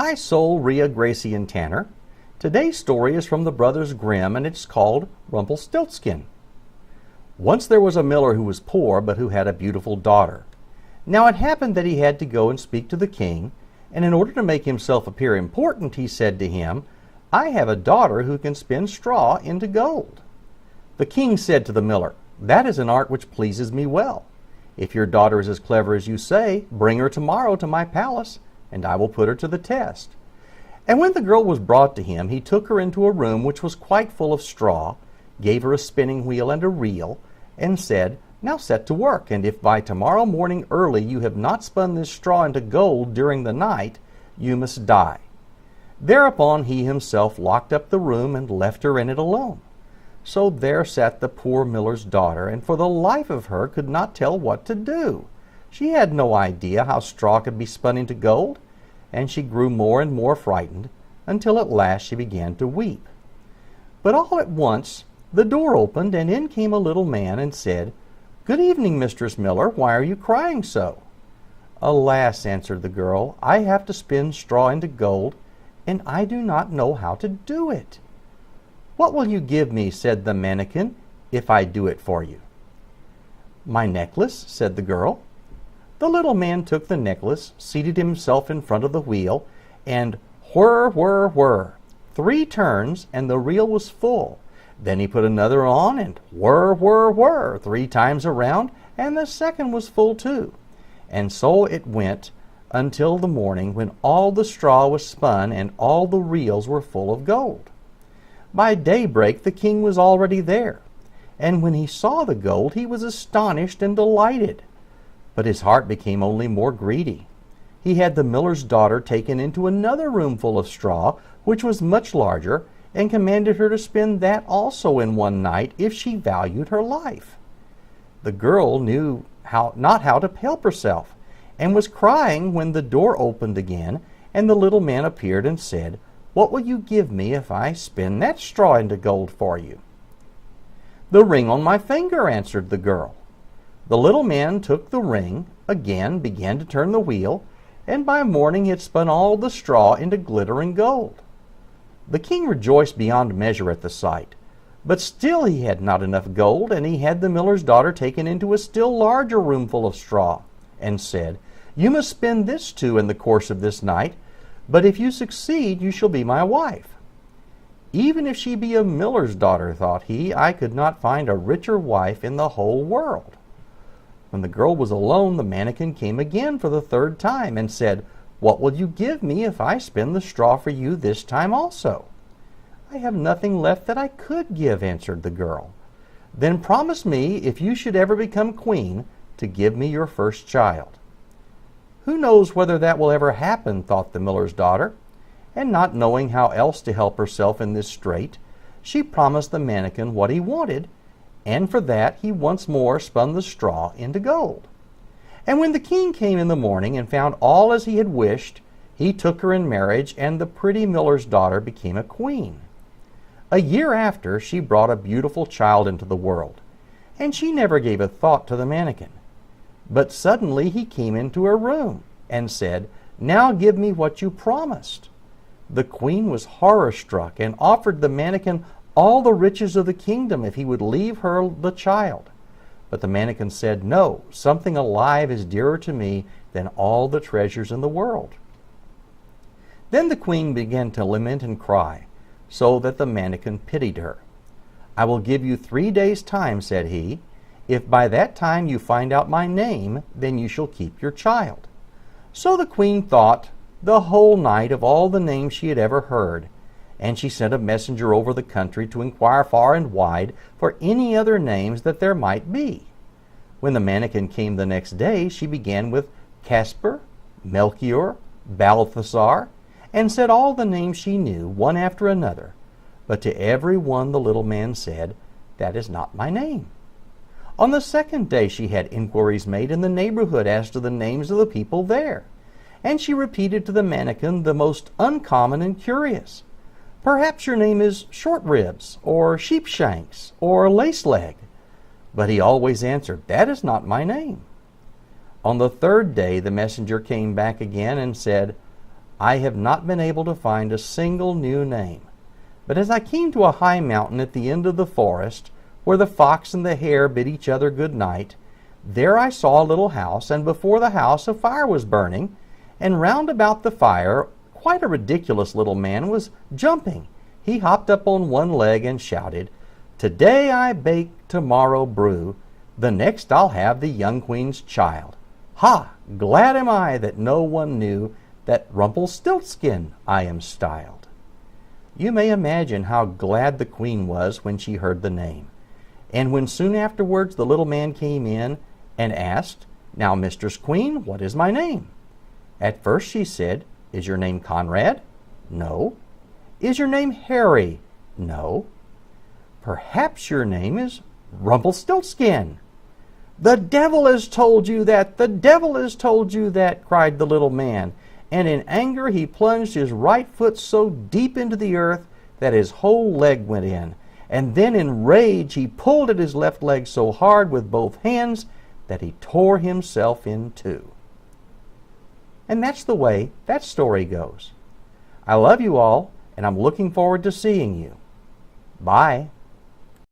Hi, Sol, Rhea, Gracie, and Tanner. Today's story is from the Brothers Grimm, and it's called Rumplestiltskin. Once there was a miller who was poor, but who had a beautiful daughter. Now it happened that he had to go and speak to the king, and in order to make himself appear important, he said to him, "I have a daughter who can spin straw into gold." The king said to the miller, "That is an art which pleases me well. If your daughter is as clever as you say, bring her tomorrow to my palace, and I will put her to the test." And when the girl was brought to him, he took her into a room which was quite full of straw, gave her a spinning wheel and a reel, and said, "Now set to work, and if by tomorrow morning early you have not spun this straw into gold during the night, you must die." Thereupon he himself locked up the room and left her in it alone. So there sat the poor miller's daughter, and for the life of her could not tell what to do. She had no idea how straw could be spun into gold, and she grew more and more frightened, until at last she began to weep. But all at once the door opened, and in came a little man and said, "Good evening, Mistress Miller. Why are you crying so?" "Alas," answered the girl, "I have to spin straw into gold, and I do not know how to do it." "What will you give me," said the mannikin, "if I do it for you?" "My necklace," said the girl. The little man took the necklace, seated himself in front of the wheel, and whir, whir, whir, 3 turns, and the reel was full. Then he put another on, and whir, whir, whir, 3 times around, and the second was full too. And so it went until the morning, when all the straw was spun and all the reels were full of gold. By daybreak the king was already there, and when he saw the gold he was astonished and delighted. But his heart became only more greedy. He had the miller's daughter taken into another room full of straw, which was much larger, and commanded her to spin that also in one night, if she valued her life. The girl knew not how to help herself, and was crying when the door opened again, and the little man appeared and said, "What will you give me if I spin that straw into gold for you?" "The ring on my finger," answered the girl. The little man took the ring, again began to turn the wheel, and by morning he had spun all the straw into glittering gold. The king rejoiced beyond measure at the sight, but still he had not enough gold, and he had the miller's daughter taken into a still larger room full of straw, and said, "You must spin this too in the course of this night, but if you succeed you shall be my wife." "Even if she be a miller's daughter," thought he, "I could not find a richer wife in the whole world." When the girl was alone, the mannikin came again for the 3rd time and said, "What will you give me if I spin the straw for you this time also?" "I have nothing left that I could give," answered the girl. "Then promise me, if you should ever become queen, to give me your first child." "Who knows whether that will ever happen?" thought the miller's daughter, and not knowing how else to help herself in this strait, she promised the mannikin what he wanted, and for that he once more spun the straw into gold. And when the king came in the morning and found all as he had wished, he took her in marriage, and the pretty miller's daughter became a queen. A year after, she brought a beautiful child into the world, and she never gave a thought to the mannikin. But suddenly he came into her room and said, "Now give me what you promised." The queen was horror-struck and offered the mannikin all the riches of the kingdom if he would leave her the child. But the mannikin said, "No, something alive is dearer to me than all the treasures in the world." Then the queen began to lament and cry, so that the mannikin pitied her. "I will give you 3 days' time," said he. "If by that time you find out my name, then you shall keep your child." So the queen thought the whole night of all the names she had ever heard, and she sent a messenger over the country to inquire far and wide for any other names that there might be. When the mannikin came the next day, she began with Casper, Melchior, Balthasar, and said all the names she knew, one after another. But to every one the little man said, "That is not my name." On the 2nd day she had inquiries made in the neighborhood as to the names of the people there, and she repeated to the mannikin the most uncommon and curious. "Perhaps your name is Short Ribs, or Sheepshanks, or Lace Leg." But he always answered, "That is not my name." On the 3rd day the messenger came back again and said, I have not been able to find a single new name. But as I came to a high mountain at the end of the forest, where the fox and the hare bid each other good night, there I saw a little house, and before the house a fire was burning, and round about the fire quite a ridiculous little man was jumping. He hopped up on one leg and shouted, "Today I bake, tomorrow brew, the next I'll have the young queen's child. Ha! Glad am I that no one knew that Rumplestiltskin I am styled." You may imagine how glad the queen was when she heard the name. And when soon afterwards the little man came in and asked, "Now, Mistress Queen, what is my name?" At first she said, "Is your name Conrad?" "No." "Is your name Harry?" "No." "Perhaps your name is Rumplestiltskin." "The devil has told you that! The devil has told you that!" cried the little man, and in anger he plunged his right foot so deep into the earth that his whole leg went in, and then in rage he pulled at his left leg so hard with both hands that he tore himself in two. And that's the way that story goes. I love you all, and I'm looking forward to seeing you. Bye.